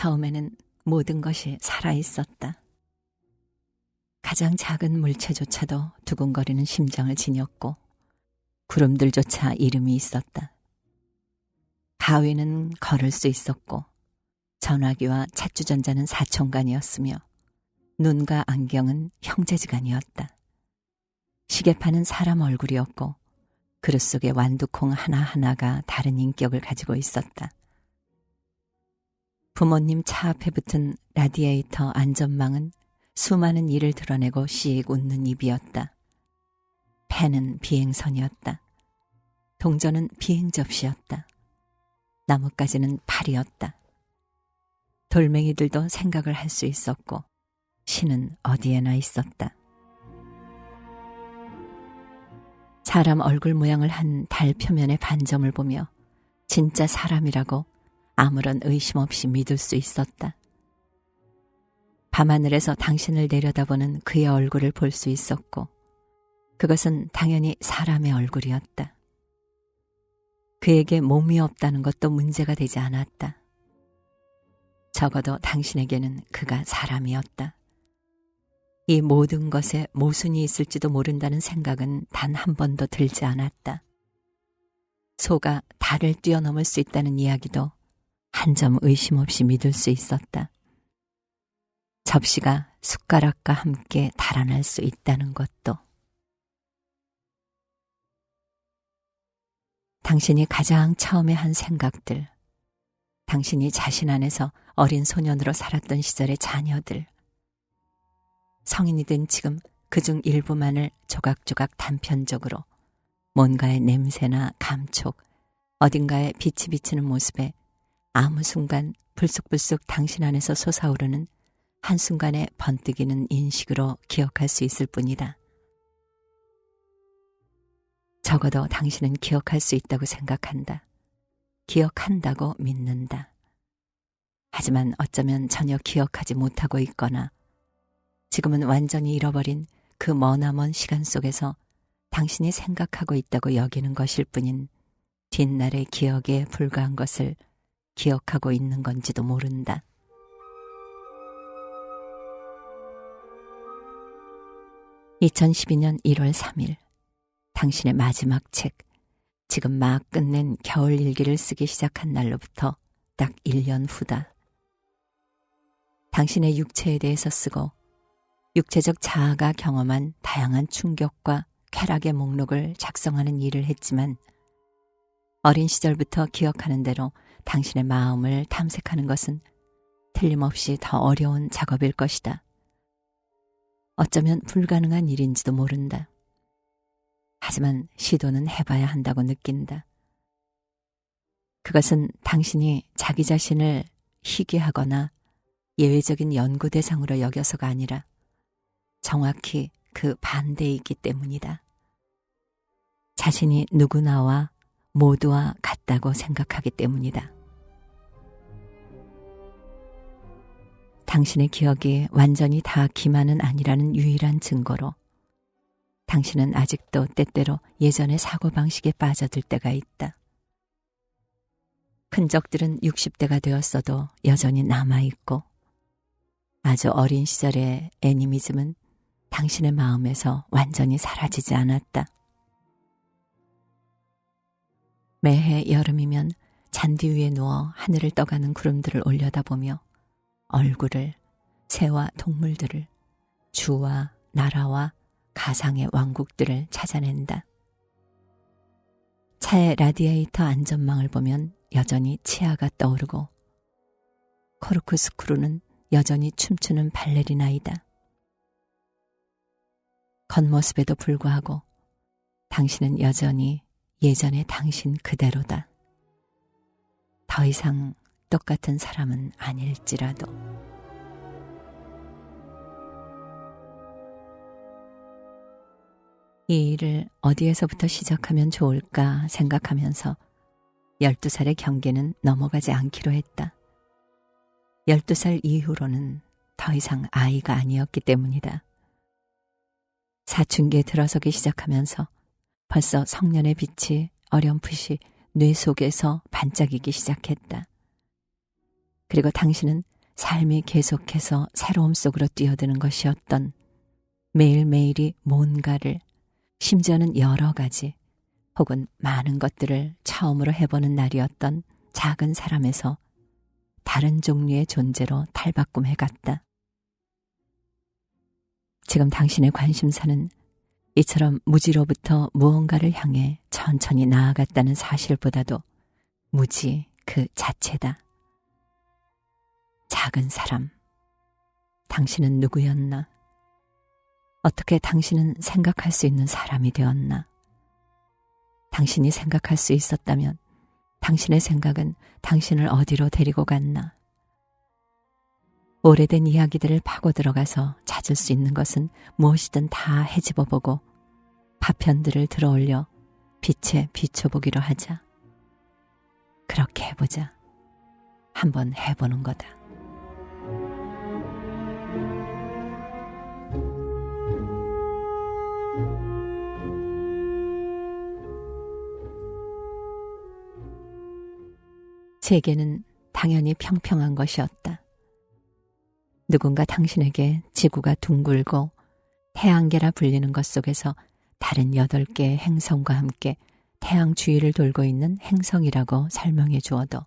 처음에는 모든 것이 살아있었다. 가장 작은 물체조차도 두근거리는 심장을 지녔고 구름들조차 이름이 있었다. 바위는 걸을 수 있었고 전화기와 찻주전자는 사촌간이었으며 눈과 안경은 형제지간이었다. 시계판은 사람 얼굴이었고 그릇 속의 완두콩 하나하나가 다른 인격을 가지고 있었다. 부모님 차 앞에 붙은 라디에이터 안전망은 수많은 일을 드러내고 씩 웃는 입이었다. 펜은 비행선이었다. 동전은 비행접시였다. 나뭇가지는 팔이었다. 돌멩이들도 생각을 할 수 있었고 신은 어디에나 있었다. 사람 얼굴 모양을 한 달 표면의 반점을 보며 진짜 사람이라고 아무런 의심 없이 믿을 수 있었다. 밤하늘에서 당신을 내려다보는 그의 얼굴을 볼 수 있었고 그것은 당연히 사람의 얼굴이었다. 그에게 몸이 없다는 것도 문제가 되지 않았다. 적어도 당신에게는 그가 사람이었다. 이 모든 것에 모순이 있을지도 모른다는 생각은 단 한 번도 들지 않았다. 소가 달을 뛰어넘을 수 있다는 이야기도 한 점 의심 없이 믿을 수 있었다. 접시가 숟가락과 함께 달아날 수 있다는 것도. 당신이 가장 처음에 한 생각들, 당신이 자신 안에서 어린 소년으로 살았던 시절의 자녀들, 성인이 된 지금 그중 일부만을 조각조각 단편적으로 뭔가의 냄새나 감촉, 어딘가에 빛이 비치는 모습에 아무 순간 불쑥불쑥 당신 안에서 솟아오르는 한순간에 번뜩이는 인식으로 기억할 수 있을 뿐이다. 적어도 당신은 기억할 수 있다고 생각한다. 기억한다고 믿는다. 하지만 어쩌면 전혀 기억하지 못하고 있거나 지금은 완전히 잃어버린 그 머나먼 시간 속에서 당신이 생각하고 있다고 여기는 것일 뿐인 뒷날의 기억에 불과한 것을 기억하고 있는 건지도 모른다. (2012년 1월 3일) 당신의 마지막 책, 지금 막 끝낸 겨울 일기를 쓰기 시작한 날로부터 딱 1년 후다. 당신의 육체에 대해서 쓰고 육체적 자아가 경험한 다양한 충격과 쾌락의 목록을 작성하는 일을 했지만 어린 시절부터 기억하는 대로 당신의 마음을 탐색하는 것은 틀림없이 더 어려운 작업일 것이다. 어쩌면 불가능한 일인지도 모른다. 하지만 시도는 해봐야 한다고 느낀다. 그것은 당신이 자기 자신을 희귀하거나 예외적인 연구 대상으로 여겨서가 아니라 정확히 그 반대이기 때문이다. 자신이 누구나와 모두와 같다고 생각하기 때문이다. 당신의 기억이 완전히 다 기만은 아니라는 유일한 증거로 당신은 아직도 때때로 예전의 사고방식에 빠져들 때가 있다. 흔적들은 60대가 되었어도 여전히 남아있고 아주 어린 시절의 애니미즘은 당신의 마음에서 완전히 사라지지 않았다. 매해 여름이면 잔디 위에 누워 하늘을 떠가는 구름들을 올려다보며 얼굴을, 새와 동물들을, 주와 나라와 가상의 왕국들을 찾아낸다. 차의 라디에이터 안전망을 보면 여전히 치아가 떠오르고 코르크스크루는 여전히 춤추는 발레리나이다. 겉모습에도 불구하고 당신은 여전히 예전의 당신 그대로다. 더 이상 똑같은 사람은 아닐지라도. 이 일을 어디에서부터 시작하면 좋을까 생각하면서 12살의 경계는 넘어가지 않기로 했다. 12살 이후로는 더 이상 아이가 아니었기 때문이다. 사춘기에 들어서기 시작하면서 벌써 성년의 빛이 어렴풋이 뇌 속에서 반짝이기 시작했다. 그리고 당신은 삶이 계속해서 새로움 속으로 뛰어드는 것이었던 매일매일이 뭔가를, 심지어는 여러 가지 혹은 많은 것들을 처음으로 해보는 날이었던 작은 사람에서 다른 종류의 존재로 탈바꿈해갔다. 지금 당신의 관심사는 이처럼 무지로부터 무언가를 향해 천천히 나아갔다는 사실보다도 무지 그 자체다. 작은 사람, 당신은 누구였나? 어떻게 당신은 생각할 수 있는 사람이 되었나? 당신이 생각할 수 있었다면 당신의 생각은 당신을 어디로 데리고 갔나? 오래된 이야기들을 파고 들어가서 찾을 수 있는 것은 무엇이든 다 헤집어보고 파편들을 들어올려 빛에 비춰보기로 하자. 그렇게 해보자. 한번 해보는 거다. 세계는 당연히 평평한 것이었다. 누군가 당신에게 지구가 둥글고 태양계라 불리는 것 속에서 다른 8개의 행성과 함께 태양 주위를 돌고 있는 행성이라고 설명해 주어도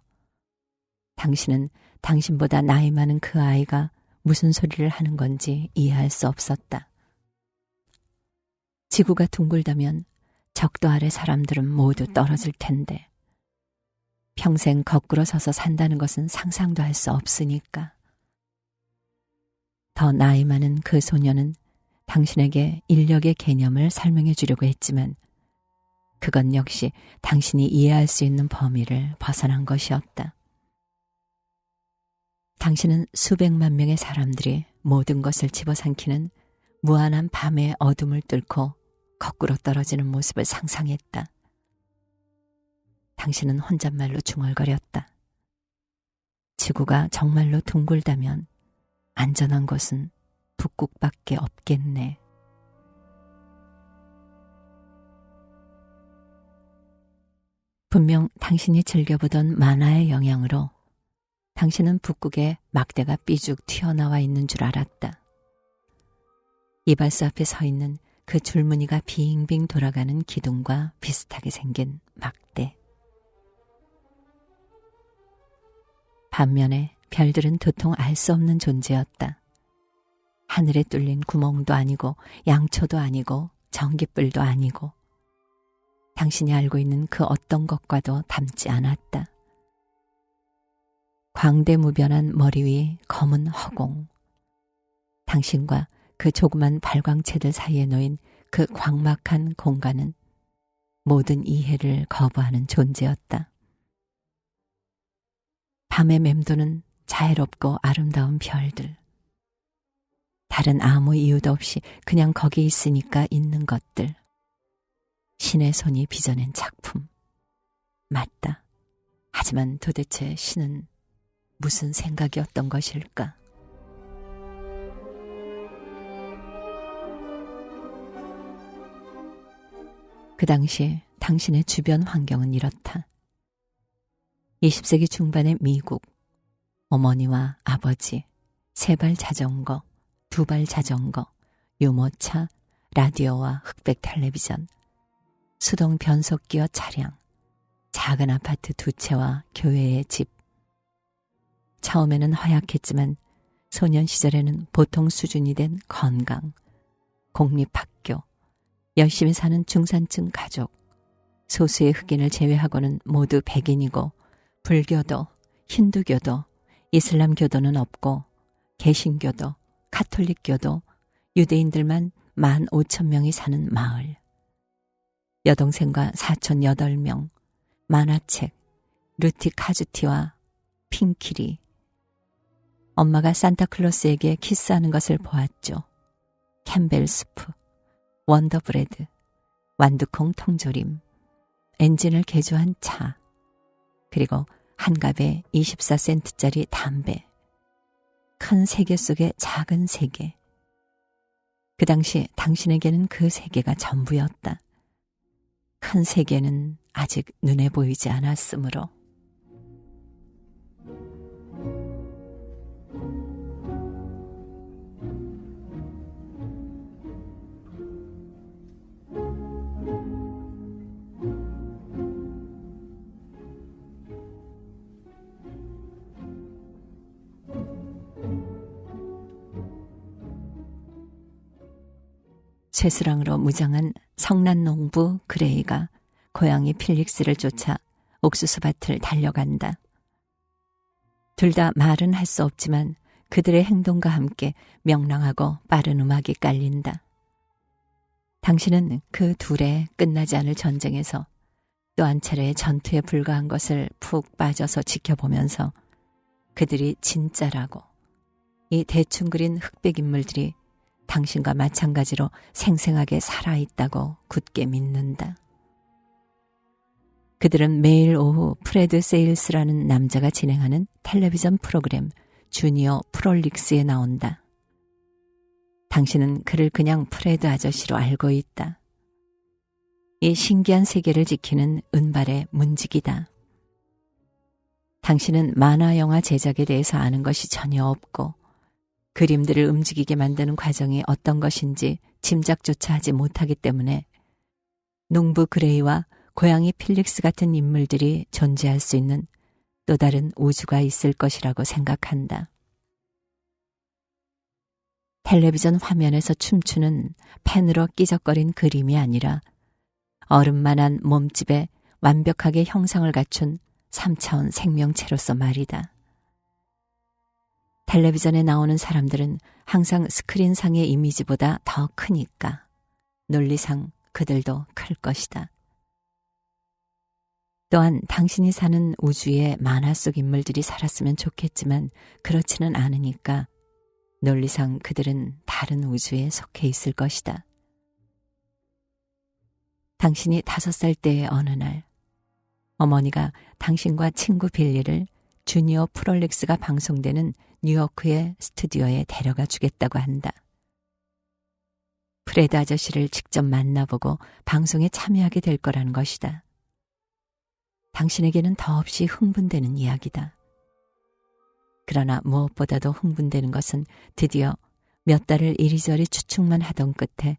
당신은 당신보다 나이 많은 그 아이가 무슨 소리를 하는 건지 이해할 수 없었다. 지구가 둥글다면 적도 아래 사람들은 모두 떨어질 텐데 평생 거꾸로 서서 산다는 것은 상상도 할 수 없으니까. 더 나이 많은 그 소녀는 당신에게 인력의 개념을 설명해 주려고 했지만 그건 역시 당신이 이해할 수 있는 범위를 벗어난 것이었다. 당신은 수백만 명의 사람들이 모든 것을 집어삼키는 무한한 밤의 어둠을 뚫고 거꾸로 떨어지는 모습을 상상했다. 당신은 혼잣말로 중얼거렸다. 지구가 정말로 둥글다면 안전한 곳은 북극밖에 없겠네. 분명 당신이 즐겨보던 만화의 영향으로 당신은 북극에 막대가 삐죽 튀어나와 있는 줄 알았다. 이발소 앞에 서 있는 그 줄무늬가 빙빙 돌아가는 기둥과 비슷하게 생긴 막대. 반면에 별들은 도통 알 수 없는 존재였다. 하늘에 뚫린 구멍도 아니고 양초도 아니고 전깃불도 아니고 당신이 알고 있는 그 어떤 것과도 닮지 않았다. 광대무변한 머리 위 검은 허공, 당신과 그 조그만 발광체들 사이에 놓인 그 광막한 공간은 모든 이해를 거부하는 존재였다. 밤에 맴도는 자애롭고 아름다운 별들, 다른 아무 이유도 없이 그냥 거기 있으니까 있는 것들, 신의 손이 빚어낸 작품. 맞다. 하지만 도대체 신은 무슨 생각이었던 것일까? 그 당시 당신의 주변 환경은 이렇다. 20세기 중반의 미국, 어머니와 아버지, 3발 자전거, 2발 자전거, 유모차, 라디오와 흑백 텔레비전, 수동 변속기어 차량, 작은 아파트 2채와 교회의 집. 처음에는 허약했지만 소년 시절에는 보통 수준이 된 건강, 공립학교, 열심히 사는 중산층 가족, 소수의 흑인을 제외하고는 모두 백인이고 불교도, 힌두교도, 이슬람교도는 없고 개신교도, 가톨릭교도, 유대인들만 15,000명이 사는 마을. 여동생과 사촌 8명, 만화책, 루티 카즈티와 핑키리. 엄마가 산타클로스에게 키스하는 것을 보았죠. 캠벨 수프, 원더브레드, 완두콩 통조림, 엔진을 개조한 차, 그리고 한 갑에 24센트짜리 담배. 큰 세계 속의 작은 세계. 그 당시 당신에게는 그 세계가 전부였다. 큰 세계는 아직 눈에 보이지 않았으므로. 쇠수랑으로 무장한 성난 농부 그레이가 고양이 필릭스를 쫓아 옥수수밭을 달려간다. 둘 다 말은 할 수 없지만 그들의 행동과 함께 명랑하고 빠른 음악이 깔린다. 당신은 그 둘의 끝나지 않을 전쟁에서 또 한 차례의 전투에 불과한 것을 푹 빠져서 지켜보면서 그들이 진짜라고, 이 대충 그린 흑백 인물들이 당신과 마찬가지로 생생하게 살아있다고 굳게 믿는다. 그들은 매일 오후 프레드 세일스라는 남자가 진행하는 텔레비전 프로그램 주니어 프롤릭스에 나온다. 당신은 그를 그냥 프레드 아저씨로 알고 있다. 이 신기한 세계를 지키는 은발의 문지기다. 당신은 만화 영화 제작에 대해서 아는 것이 전혀 없고 그림들을 움직이게 만드는 과정이 어떤 것인지 짐작조차 하지 못하기 때문에 농부 그레이와 고양이 필릭스 같은 인물들이 존재할 수 있는 또 다른 우주가 있을 것이라고 생각한다. 텔레비전 화면에서 춤추는 펜으로 끼적거린 그림이 아니라 얼음만한 몸집에 완벽하게 형상을 갖춘 3차원 생명체로서 말이다. 텔레비전에 나오는 사람들은 항상 스크린상의 이미지보다 더 크니까 논리상 그들도 클 것이다. 또한 당신이 사는 우주에 만화 속 인물들이 살았으면 좋겠지만 그렇지는 않으니까 논리상 그들은 다른 우주에 속해 있을 것이다. 당신이 5살 때의 어느 날 어머니가 당신과 친구 빌리를 주니어 프롤릭스가 방송되는 뉴요크의 스튜디오에 데려가 주겠다고 한다. 프레드 아저씨를 직접 만나보고 방송에 참여하게 될 거라는 것이다. 당신에게는 더없이 흥분되는 이야기다. 그러나 무엇보다도 흥분되는 것은 드디어 몇 달을 이리저리 추측만 하던 끝에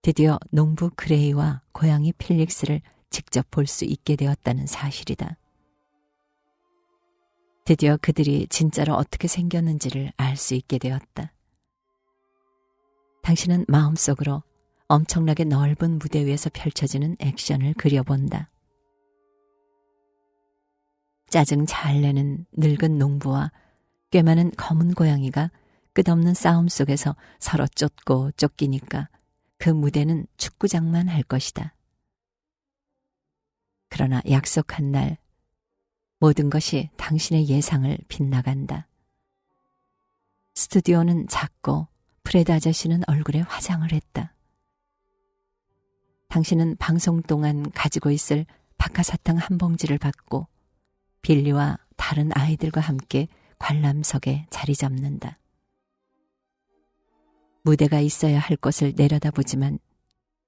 드디어 농부 그레이와 고양이 필릭스를 직접 볼 수 있게 되었다는 사실이다. 드디어 그들이 진짜로 어떻게 생겼는지를 알 수 있게 되었다. 당신은 마음속으로 엄청나게 넓은 무대 위에서 펼쳐지는 액션을 그려본다. 짜증 잘 내는 늙은 농부와 꽤 많은 검은 고양이가 끝없는 싸움 속에서 서로 쫓고 쫓기니까 그 무대는 축구장만 할 것이다. 그러나 약속한 날 모든 것이 당신의 예상을 빗나간다. 스튜디오는 작고 프레드 아저씨는 얼굴에 화장을 했다. 당신은 방송 동안 가지고 있을 박하사탕 한 봉지를 받고 빌리와 다른 아이들과 함께 관람석에 자리 잡는다. 무대가 있어야 할 곳을 내려다보지만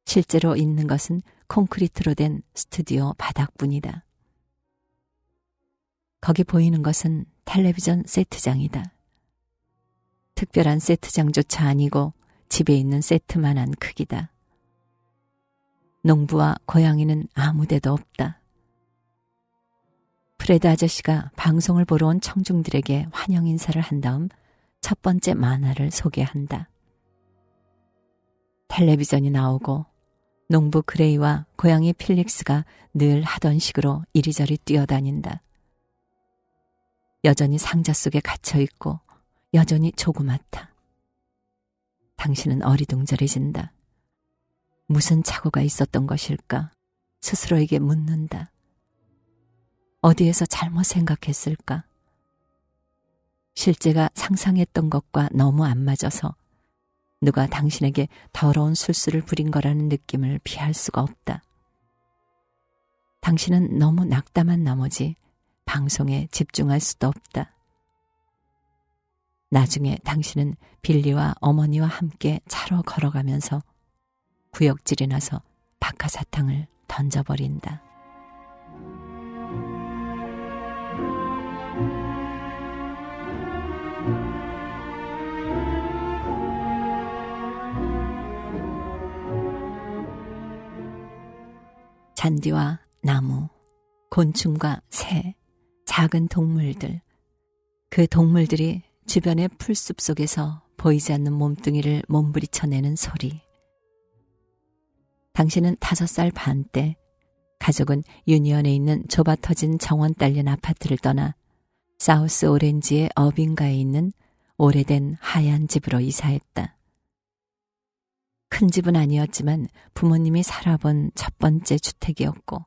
실제로 있는 것은 콘크리트로 된 스튜디오 바닥뿐이다. 거기 보이는 것은 텔레비전 세트장이다. 특별한 세트장조차 아니고 집에 있는 세트만한 크기다. 농부와 고양이는 아무 데도 없다. 프레드 아저씨가 방송을 보러 온 청중들에게 환영 인사를 한 다음 첫 번째 만화를 소개한다. 텔레비전이 나오고 농부 그레이와 고양이 필릭스가 늘 하던 식으로 이리저리 뛰어다닌다. 여전히 상자 속에 갇혀있고 여전히 조그맣다. 당신은 어리둥절해진다. 무슨 착오가 있었던 것일까? 스스로에게 묻는다. 어디에서 잘못 생각했을까? 실제가 상상했던 것과 너무 안 맞아서 누가 당신에게 더러운 술수를 부린 거라는 느낌을 피할 수가 없다. 당신은 너무 낙담한 나머지 방송에 집중할 수도 없다. 나중에 당신은 빌리와 어머니와 함께 차로 걸어가면서 구역질이 나서 박하사탕을 던져버린다. 잔디와 나무, 곤충과 새, 작은 동물들, 그 동물들이 주변의 풀숲 속에서 보이지 않는 몸뚱이를 몸부리쳐내는 소리, 당신은 5살 반 때 가족은 유니언에 있는 좁아터진 정원 딸린 아파트를 떠나 사우스 오렌지의 어빙가에 있는 오래된 하얀 집으로 이사했다. 큰 집은 아니었지만 부모님이 살아본 첫 번째 주택이었고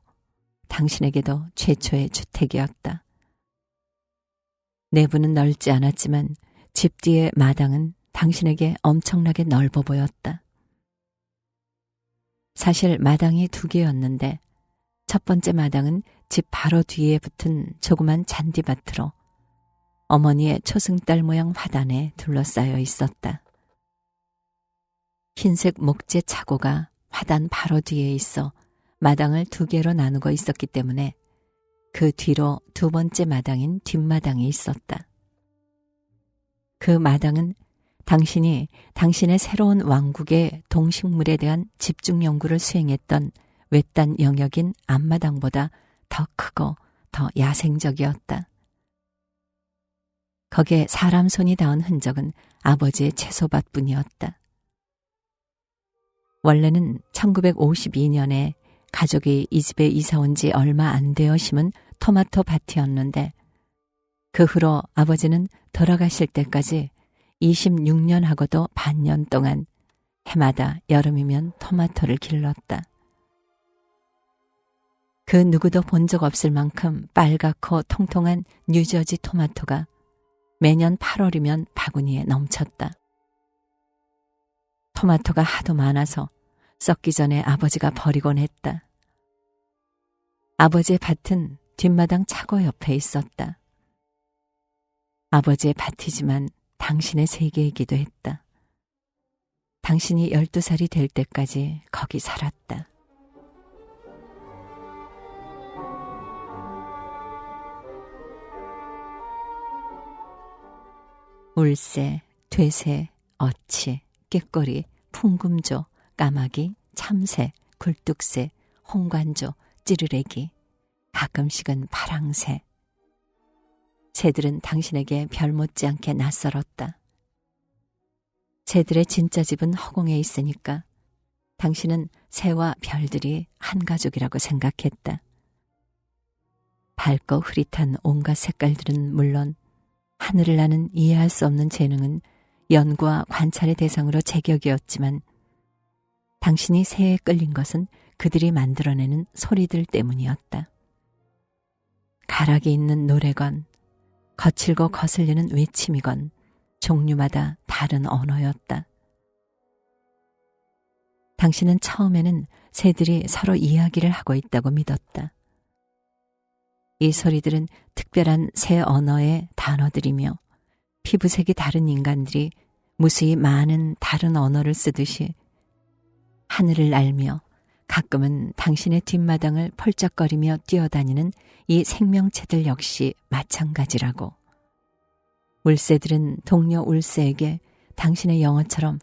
당신에게도 최초의 주택이었다. 내부는 넓지 않았지만 집 뒤의 마당은 당신에게 엄청나게 넓어 보였다. 사실 마당이 2개였는데 첫 번째 마당은 집 바로 뒤에 붙은 조그만 잔디밭으로 어머니의 초승달 모양 화단에 둘러싸여 있었다. 흰색 목재 차고가 화단 바로 뒤에 있어 마당을 2개로 나누고 있었기 때문에 그 뒤로 2번째 마당인 뒷마당이 있었다. 그 마당은 당신이 당신의 새로운 왕국의 동식물에 대한 집중 연구를 수행했던 외딴 영역인 앞마당보다 더 크고 더 야생적이었다. 거기에 사람 손이 닿은 흔적은 아버지의 채소밭뿐이었다. 원래는 1952년에 가족이 이 집에 이사 온 지 얼마 안 되어 심은 토마토 밭이었는데 그 후로 아버지는 돌아가실 때까지 26년하고도 반년 동안 해마다 여름이면 토마토를 길렀다. 그 누구도 본 적 없을 만큼 빨갛고 통통한 뉴저지 토마토가 매년 8월이면 바구니에 넘쳤다. 토마토가 하도 많아서 썩기 전에 아버지가 버리곤 했다. 아버지의 밭은 뒷마당 차고 옆에 있었다. 아버지의 밭이지만 당신의 세계이기도 했다. 당신이 12살이 될 때까지 거기 살았다. 울새, 퇴새, 어치, 꾀꼬리, 풍금조, 까마귀, 참새, 굴뚝새, 홍관조, 찌르레기, 가끔씩은 파랑새. 새들은 당신에게 별 못지않게 낯설었다. 새들의 진짜 집은 허공에 있으니까 당신은 새와 별들이 한 가족이라고 생각했다. 밝고 흐릿한 온갖 색깔들은 물론 하늘을 나는 이해할 수 없는 재능은 연구와 관찰의 대상으로 제격이었지만 당신이 새에 끌린 것은 그들이 만들어내는 소리들 때문이었다. 가락이 있는 노래건 거칠고 거슬리는 외침이건 종류마다 다른 언어였다. 당신은 처음에는 새들이 서로 이야기를 하고 있다고 믿었다. 이 소리들은 특별한 새 언어의 단어들이며 피부색이 다른 인간들이 무수히 많은 다른 언어를 쓰듯이 하늘을 날며 가끔은 당신의 뒷마당을 펄쩍거리며 뛰어다니는 이 생명체들 역시 마찬가지라고. 울새들은 동료 울새에게 당신의 영어처럼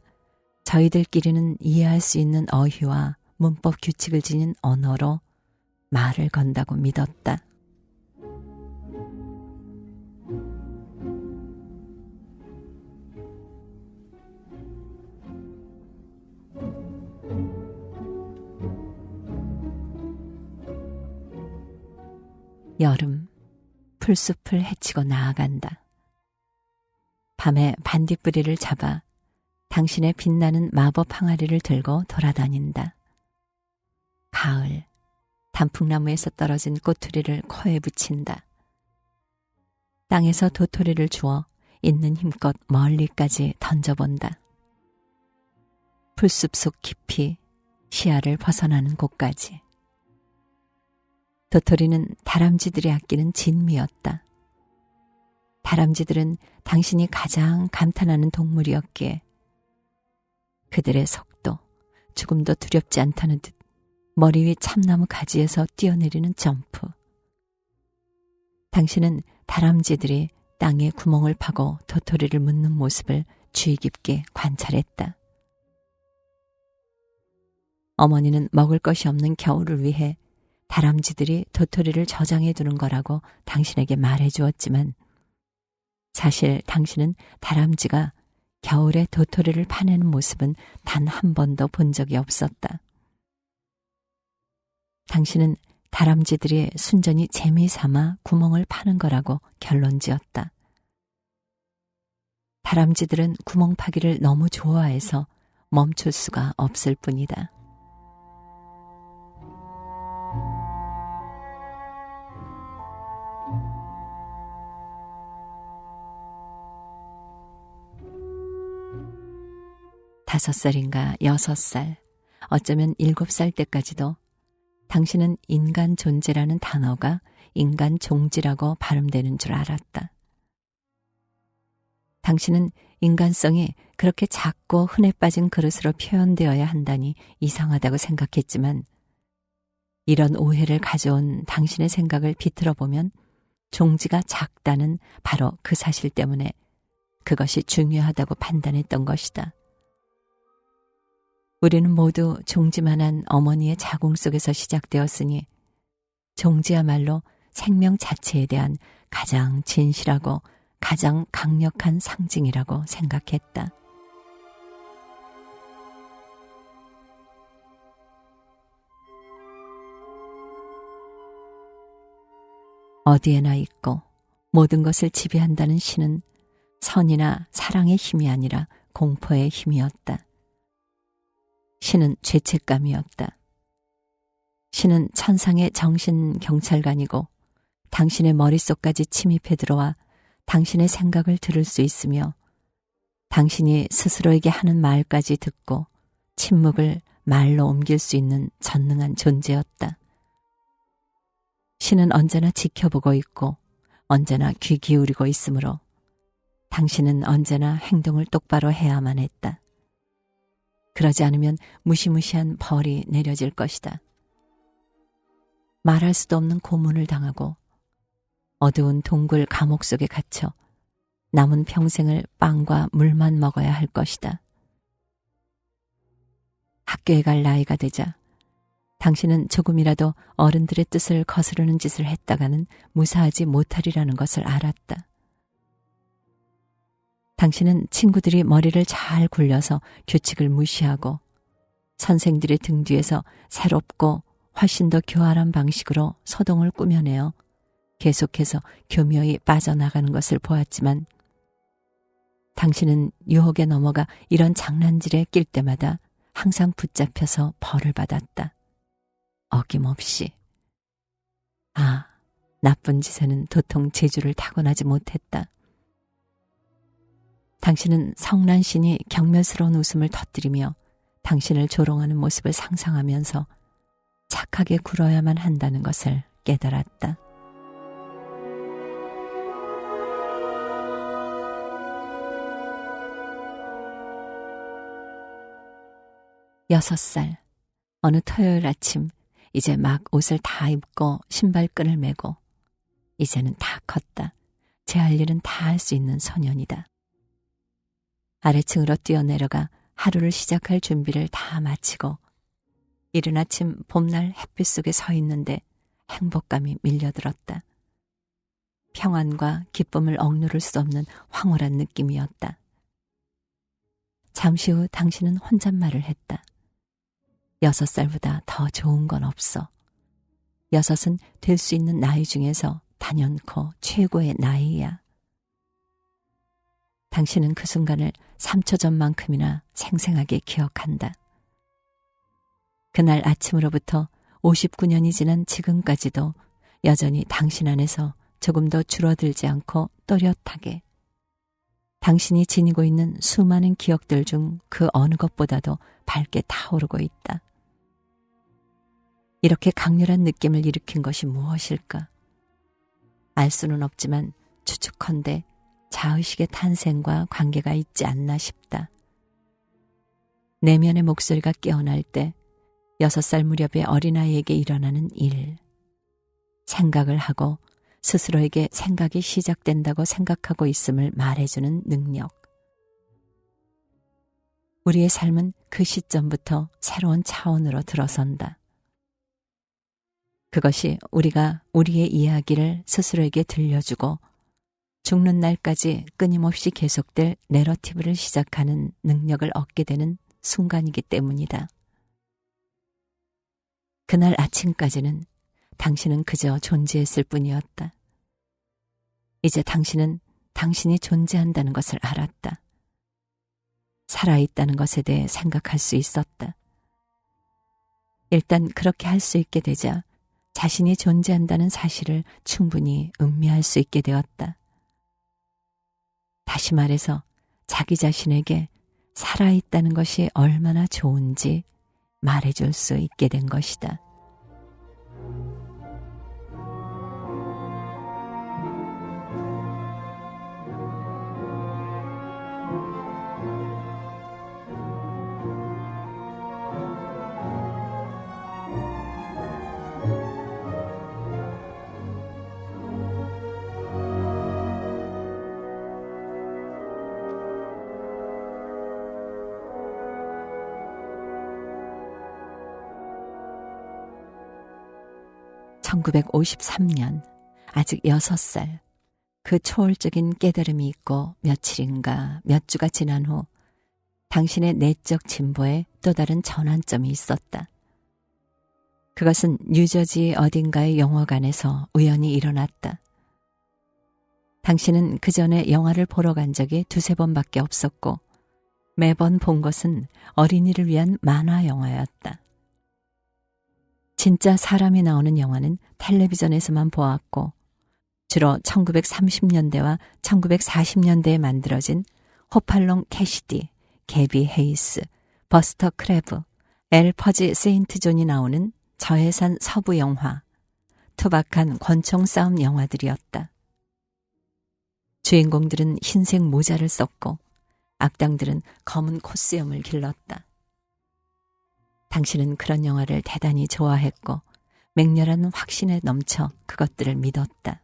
저희들끼리는 이해할 수 있는 어휘와 문법 규칙을 지닌 언어로 말을 건다고 믿었다. 여름, 풀숲을 헤치고 나아간다. 밤에 반딧불이를 잡아 당신의 빛나는 마법 항아리를 들고 돌아다닌다. 가을, 단풍나무에서 떨어진 꼬투리를 코에 붙인다. 땅에서 도토리를 주워 있는 힘껏 멀리까지 던져본다. 풀숲 속 깊이 시야를 벗어나는 곳까지. 도토리는 다람쥐들이 아끼는 진미였다. 다람쥐들은 당신이 가장 감탄하는 동물이었기에 그들의 속도, 죽음도 두렵지 않다는 듯 머리 위 참나무 가지에서 뛰어내리는 점프. 당신은 다람쥐들이 땅에 구멍을 파고 도토리를 묻는 모습을 주의 깊게 관찰했다. 어머니는 먹을 것이 없는 겨울을 위해 다람쥐들이 도토리를 저장해 두는 거라고 당신에게 말해 주었지만 사실 당신은 다람쥐가 겨울에 도토리를 파내는 모습은 단 한 번도 본 적이 없었다. 당신은 다람쥐들이 순전히 재미삼아 구멍을 파는 거라고 결론지었다. 다람쥐들은 구멍 파기를 너무 좋아해서 멈출 수가 없을 뿐이다. 다섯 살인가 6살, 어쩌면 7살 때까지도 당신은 인간 존재라는 단어가 인간 종지라고 발음되는 줄 알았다. 당신은 인간성이 그렇게 작고 흔해 빠진 그릇으로 표현되어야 한다니 이상하다고 생각했지만 이런 오해를 가져온 당신의 생각을 비틀어 보면 종지가 작다는 바로 그 사실 때문에 그것이 중요하다고 판단했던 것이다. 우리는 모두 종지만한 어머니의 자궁 속에서 시작되었으니 종지야말로 생명 자체에 대한 가장 진실하고 가장 강력한 상징이라고 생각했다. 어디에나 있고 모든 것을 지배한다는 신은 선이나 사랑의 힘이 아니라 공포의 힘이었다. 신은 죄책감이었다. 신은 천상의 정신경찰관이고 당신의 머릿속까지 침입해 들어와 당신의 생각을 들을 수 있으며 당신이 스스로에게 하는 말까지 듣고 침묵을 말로 옮길 수 있는 전능한 존재였다. 신은 언제나 지켜보고 있고 언제나 귀 기울이고 있으므로 당신은 언제나 행동을 똑바로 해야만 했다. 그러지 않으면 무시무시한 벌이 내려질 것이다. 말할 수도 없는 고문을 당하고 어두운 동굴 감옥 속에 갇혀 남은 평생을 빵과 물만 먹어야 할 것이다. 학교에 갈 나이가 되자 당신은 조금이라도 어른들의 뜻을 거스르는 짓을 했다가는 무사하지 못하리라는 것을 알았다. 당신은 친구들이 머리를 잘 굴려서 규칙을 무시하고 선생들의 등 뒤에서 새롭고 훨씬 더 교활한 방식으로 소동을 꾸며내어 계속해서 교묘히 빠져나가는 것을 보았지만 당신은 유혹에 넘어가 이런 장난질에 낄 때마다 항상 붙잡혀서 벌을 받았다. 어김없이. 나쁜 짓에는 도통 재주를 타고나지 못했다. 당신은 성난신이 경멸스러운 웃음을 터뜨리며 당신을 조롱하는 모습을 상상하면서 착하게 굴어야만 한다는 것을 깨달았다. 여섯 살, 어느 토요일 아침 이제 막 옷을 다 입고 신발끈을 매고 이제는 다 컸다. 제 할 일은 다 할 수 있는 소년이다. 아래층으로 뛰어내려가 하루를 시작할 준비를 다 마치고 이른 아침 봄날 햇빛 속에 서 있는데 행복감이 밀려들었다. 평안과 기쁨을 억누를 수 없는 황홀한 느낌이었다. 잠시 후 당신은 혼잣말을 했다. 6살보다 더 좋은 건 없어. 6은 될 수 있는 나이 중에서 단연코 최고의 나이야. 당신은 그 순간을 3초 전만큼이나 생생하게 기억한다. 그날 아침으로부터 59년이 지난 지금까지도 여전히 당신 안에서 조금도 줄어들지 않고 또렷하게 당신이 지니고 있는 수많은 기억들 중 그 어느 것보다도 밝게 타오르고 있다. 이렇게 강렬한 느낌을 일으킨 것이 무엇일까? 알 수는 없지만 추측컨대 자의식의 탄생과 관계가 있지 않나 싶다. 내면의 목소리가 깨어날 때 6살 무렵의 어린아이에게 일어나는 일, 생각을 하고 스스로에게 생각이 시작된다고 생각하고 있음을 말해주는 능력. 우리의 삶은 그 시점부터 새로운 차원으로 들어선다. 그것이 우리가 우리의 이야기를 스스로에게 들려주고 죽는 날까지 끊임없이 계속될 내러티브를 시작하는 능력을 얻게 되는 순간이기 때문이다. 그날 아침까지는 당신은 그저 존재했을 뿐이었다. 이제 당신은 당신이 존재한다는 것을 알았다. 살아있다는 것에 대해 생각할 수 있었다. 일단 그렇게 할 수 있게 되자 자신이 존재한다는 사실을 충분히 음미할 수 있게 되었다. 다시 말해서 자기 자신에게 살아있다는 것이 얼마나 좋은지 말해줄 수 있게 된 것이다. (1953년) 아직 6살, 그 초월적인 깨달음이 있고 며칠인가 몇 주가 지난 후 당신의 내적 진보에 또 다른 전환점이 있었다. 그것은 뉴저지 어딘가의 영화관에서 우연히 일어났다. 당신은 그 전에 영화를 보러 간 적이 2~3번밖에 없었고 매번 본 것은 어린이를 위한 만화 영화였다. 진짜 사람이 나오는 영화는 텔레비전에서만 보았고 주로 1930년대와 1940년대에 만들어진 호팔롱 캐시디, 개비 헤이스, 버스터 크래브, 엘퍼지 세인트 존이 나오는 저예산 서부 영화, 투박한 권총 싸움 영화들이었다. 주인공들은 흰색 모자를 썼고 악당들은 검은 콧수염을 길렀다. 당신은 그런 영화를 대단히 좋아했고 맹렬한 확신에 넘쳐 그것들을 믿었다.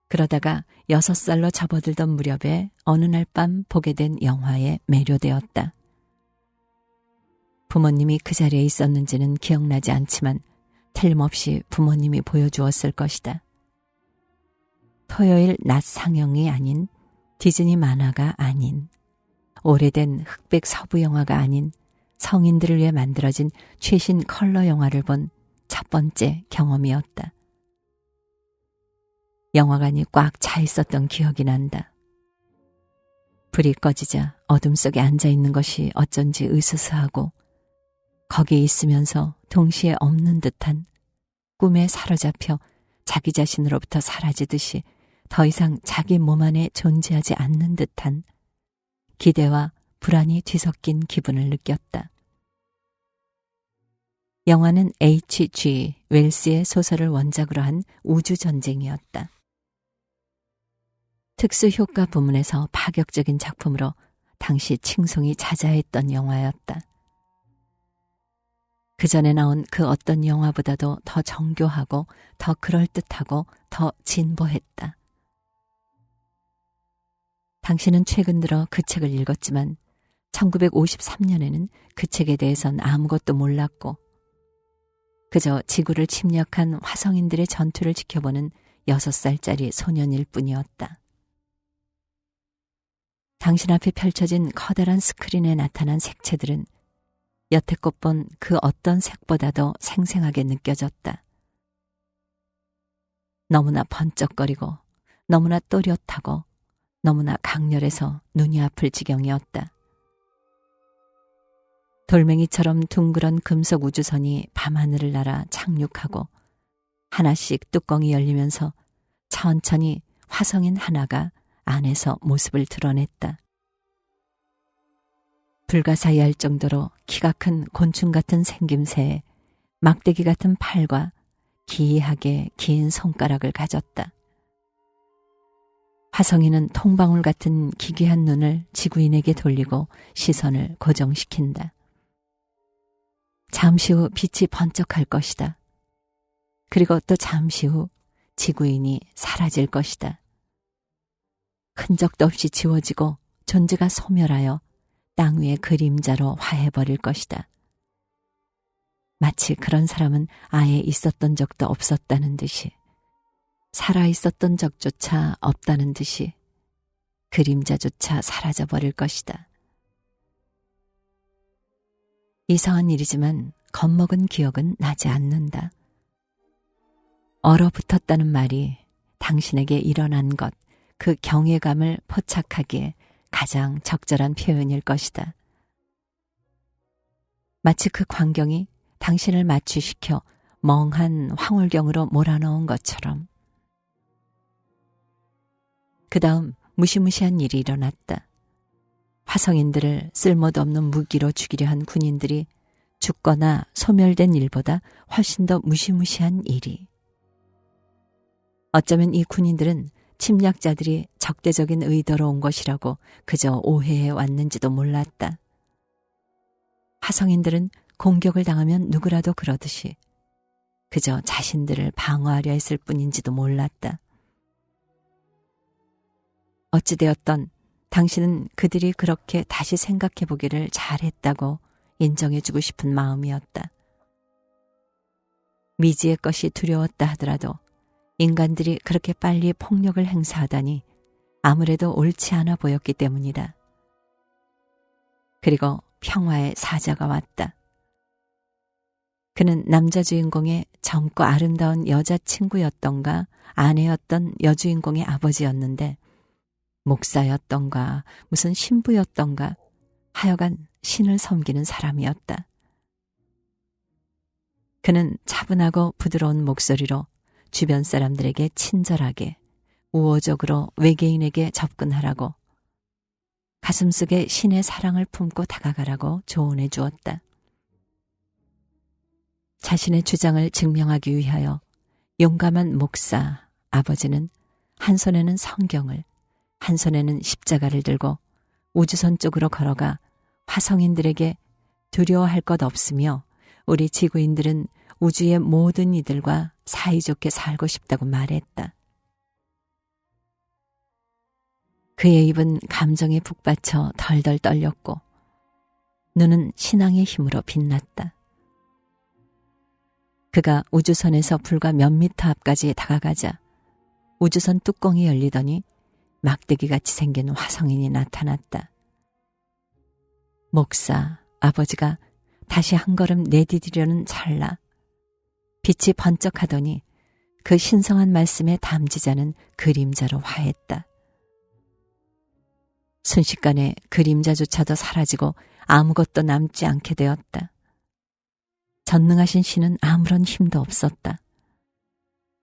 그러다가 6살로 접어들던 무렵에 어느 날 밤 보게 된 영화에 매료되었다. 부모님이 그 자리에 있었는지는 기억나지 않지만 틀림없이 부모님이 보여주었을 것이다. 토요일 낮 상영이 아닌, 디즈니 만화가 아닌, 오래된 흑백 서부 영화가 아닌 성인들을 위해 만들어진 최신 컬러 영화를 본 첫 번째 경험이었다. 영화관이 꽉 차 있었던 기억이 난다. 불이 꺼지자 어둠 속에 앉아 있는 것이 어쩐지 으스스하고 거기에 있으면서 동시에 없는 듯한, 꿈에 사로잡혀 자기 자신으로부터 사라지듯이 더 이상 자기 몸 안에 존재하지 않는 듯한 기대와 불안이 뒤섞인 기분을 느꼈다. 영화는 H.G. 웰스의 소설을 원작으로 한 우주전쟁이었다. 특수효과 부문에서 파격적인 작품으로 당시 칭송이 자자했던 영화였다. 그 전에 나온 그 어떤 영화보다도 더 정교하고 더 그럴듯하고 더 진보했다. 당신은 최근 들어 그 책을 읽었지만 1953년에는 그 책에 대해선 아무것도 몰랐고 그저 지구를 침략한 화성인들의 전투를 지켜보는 6살짜리 소년일 뿐이었다. 당신 앞에 펼쳐진 커다란 스크린에 나타난 색채들은 여태껏 본 그 어떤 색보다도 생생하게 느껴졌다. 너무나 번쩍거리고 너무나 또렷하고 너무나 강렬해서 눈이 아플 지경이었다. 돌멩이처럼 둥그런 금속 우주선이 밤하늘을 날아 착륙하고 하나씩 뚜껑이 열리면서 천천히 화성인 하나가 안에서 모습을 드러냈다. 불가사의할 정도로 키가 큰 곤충 같은 생김새에 막대기 같은 팔과 기이하게 긴 손가락을 가졌다. 화성인은 통방울 같은 기괴한 눈을 지구인에게 돌리고 시선을 고정시킨다. 잠시 후 빛이 번쩍할 것이다. 그리고 또 잠시 후 지구인이 사라질 것이다. 흔적도 없이 지워지고 존재가 소멸하여 땅 위의 그림자로 화해버릴 것이다. 마치 그런 사람은 아예 있었던 적도 없었다는 듯이, 살아있었던 적조차 없다는 듯이 그림자조차 사라져버릴 것이다. 이상한 일이지만 겁먹은 기억은 나지 않는다. 얼어붙었다는 말이 당신에게 일어난 것, 그 경외감을 포착하기에 가장 적절한 표현일 것이다. 마치 그 광경이 당신을 마취시켜 멍한 황홀경으로 몰아넣은 것처럼. 그 다음 무시무시한 일이 일어났다. 화성인들을 쓸모도 없는 무기로 죽이려 한 군인들이 죽거나 소멸된 일보다 훨씬 더 무시무시한 일이. 어쩌면 이 군인들은 침략자들이 적대적인 의도로 온 것이라고 그저 오해해 왔는지도 몰랐다. 화성인들은 공격을 당하면 누구라도 그러듯이 그저 자신들을 방어하려 했을 뿐인지도 몰랐다. 어찌되었던 당신은 그들이 그렇게 다시 생각해 보기를 잘했다고 인정해주고 싶은 마음이었다. 미지의 것이 두려웠다 하더라도 인간들이 그렇게 빨리 폭력을 행사하다니 아무래도 옳지 않아 보였기 때문이다. 그리고 평화의 사자가 왔다. 그는 남자 주인공의 젊고 아름다운 여자친구였던가 아내였던 여주인공의 아버지였는데 목사였던가 무슨 신부였던가 하여간 신을 섬기는 사람이었다. 그는 차분하고 부드러운 목소리로 주변 사람들에게 친절하게 우호적으로 외계인에게 접근하라고 가슴속에 신의 사랑을 품고 다가가라고 조언해 주었다. 자신의 주장을 증명하기 위하여 용감한 목사 아버지는 한 손에는 성경을 한 손에는 십자가를 들고 우주선 쪽으로 걸어가 화성인들에게 두려워할 것 없으며 우리 지구인들은 우주의 모든 이들과 사이좋게 살고 싶다고 말했다. 그의 입은 감정에 북받쳐 덜덜 떨렸고 눈은 신앙의 힘으로 빛났다. 그가 우주선에서 불과 몇 미터 앞까지 다가가자 우주선 뚜껑이 열리더니 막대기같이 생긴 화성인이 나타났다. 목사 아버지가 다시 한 걸음 내디디려는 찰나 빛이 번쩍하더니 그 신성한 말씀의 담지자는 그림자로 화했다. 순식간에 그림자조차도 사라지고 아무것도 남지 않게 되었다. 전능하신 신은 아무런 힘도 없었다.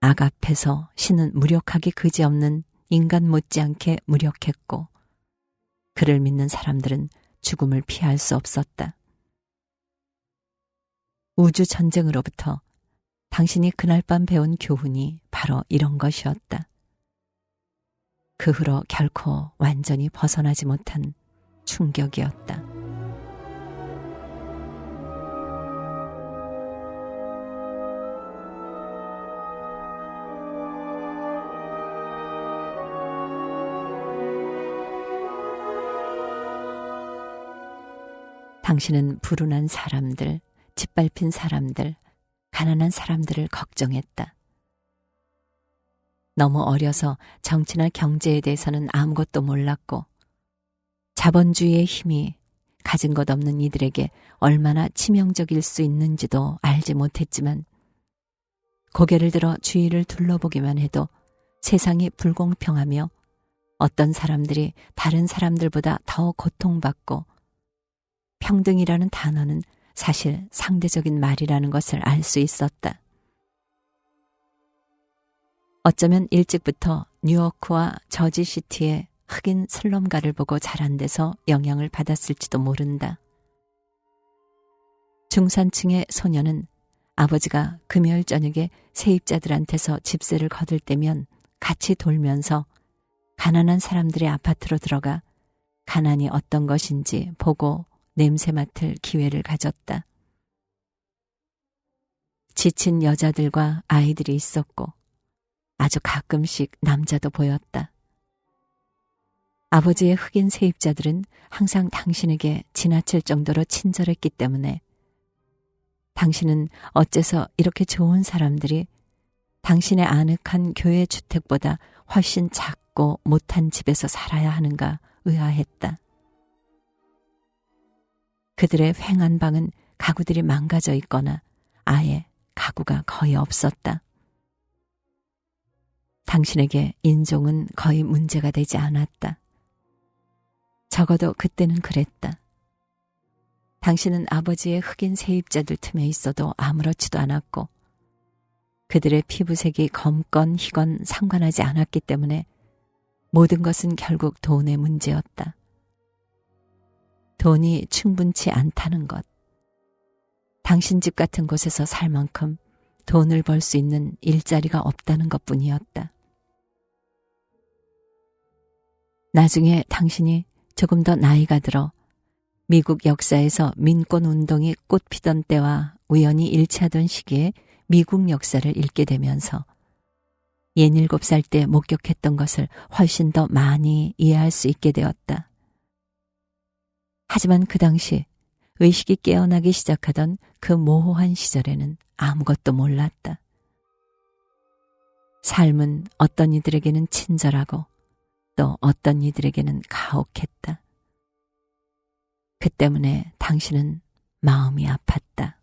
악 앞에서 신은 무력하기 그지없는 인간 못지않게 무력했고 그를 믿는 사람들은 죽음을 피할 수 없었다. 우주 전쟁으로부터 당신이 그날 밤 배운 교훈이 바로 이런 것이었다. 그 후로 결코 완전히 벗어나지 못한 충격이었다. 당신은 불운한 사람들, 짓밟힌 사람들, 가난한 사람들을 걱정했다. 너무 어려서 정치나 경제에 대해서는 아무것도 몰랐고 자본주의의 힘이 가진 것 없는 이들에게 얼마나 치명적일 수 있는지도 알지 못했지만 고개를 들어 주위를 둘러보기만 해도 세상이 불공평하며 어떤 사람들이 다른 사람들보다 더 고통받고 평등이라는 단어는 사실 상대적인 말이라는 것을 알 수 있었다. 어쩌면 일찍부터 뉴요크와 저지시티의 흑인 슬럼가를 보고 자란 데서 영향을 받았을지도 모른다. 중산층의 소녀는 아버지가 금요일 저녁에 세입자들한테서 집세를 거둘 때면 같이 돌면서 가난한 사람들의 아파트로 들어가 가난이 어떤 것인지 보고 냄새 맡을 기회를 가졌다. 지친 여자들과 아이들이 있었고 아주 가끔씩 남자도 보였다. 아버지의 흑인 세입자들은 항상 당신에게 지나칠 정도로 친절했기 때문에 당신은 어째서 이렇게 좋은 사람들이 당신의 아늑한 교회 주택보다 훨씬 작고 못한 집에서 살아야 하는가 의아했다. 그들의 휑한 방은 가구들이 망가져 있거나 아예 가구가 거의 없었다. 당신에게 인종은 거의 문제가 되지 않았다. 적어도 그때는 그랬다. 당신은 아버지의 흑인 세입자들 틈에 있어도 아무렇지도 않았고 그들의 피부색이 검건 희건 상관하지 않았기 때문에 모든 것은 결국 돈의 문제였다. 돈이 충분치 않다는 것. 당신 집 같은 곳에서 살 만큼 돈을 벌 수 있는 일자리가 없다는 것뿐이었다. 나중에 당신이 조금 더 나이가 들어 미국 역사에서 민권운동이 꽃피던 때와 우연히 일치하던 시기에 미국 역사를 읽게 되면서 67살 때 목격했던 것을 훨씬 더 많이 이해할 수 있게 되었다. 하지만 그 당시 의식이 깨어나기 시작하던 그 모호한 시절에는 아무것도 몰랐다. 삶은 어떤 이들에게는 친절하고 또 어떤 이들에게는 가혹했다. 그 때문에 당신은 마음이 아팠다.